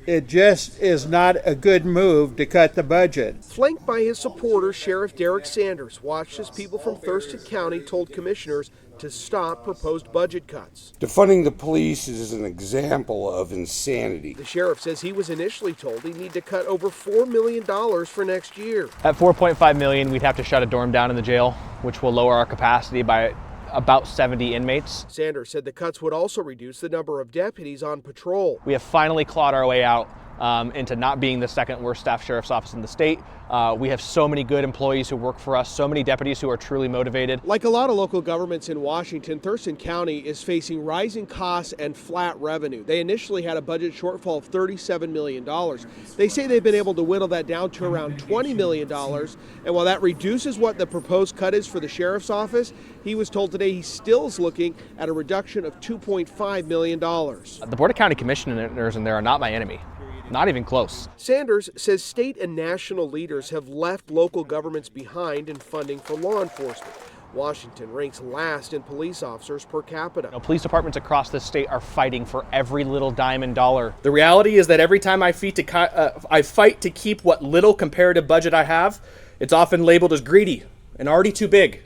It just is not a good move to cut the budget. Flanked by his supporters, Sheriff Derek Sanders watched as people from Thurston County told commissioners to stop proposed budget cuts. Defunding the police is an example of insanity. The sheriff says he was initially told he'd need to cut over $4 million for next year. At $4.5 million, we'd have to shut a dorm down in the jail, which will lower our capacity by about 70 inmates. Sanders said the cuts would also reduce the number of deputies on patrol. We have finally clawed our way out into not being the second worst staffed sheriff's office in the state. We have so many good employees who work for us, so many deputies who are truly motivated. Like a lot of local governments in Washington, Thurston County is facing rising costs and flat revenue. They initially had a budget shortfall of $37 million. They say they've been able to whittle that down to around $20 million. And while that reduces what the proposed cut is for the sheriff's office, he was told today he still is looking at a reduction of $2.5 million. The Board of County Commissioners in there are not my enemy. Not even close. Sanders says state and national leaders have left local governments behind in funding for law enforcement. Washington ranks last in police officers per capita. Police departments across the state are fighting for every little dime and dollar. The reality is that every time I fight to keep what little comparative budget I have, it's often labeled as greedy and already too big.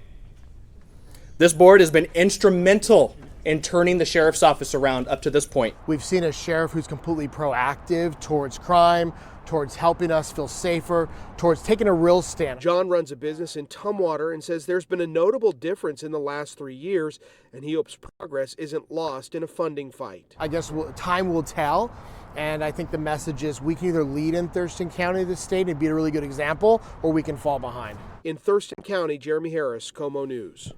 This board has been instrumental in turning the sheriff's office around up to this point. We've seen a sheriff who's completely proactive towards crime, towards helping us feel safer, towards taking a real stand. John runs a business in Tumwater and says there's been a notable difference in the last 3 years, and he hopes progress isn't lost in a funding fight. I guess time will tell, and I think the message is we can either lead in Thurston County, the state, and be a really good example, or we can fall behind. In Thurston County, Jeremy Harris, KOMO News.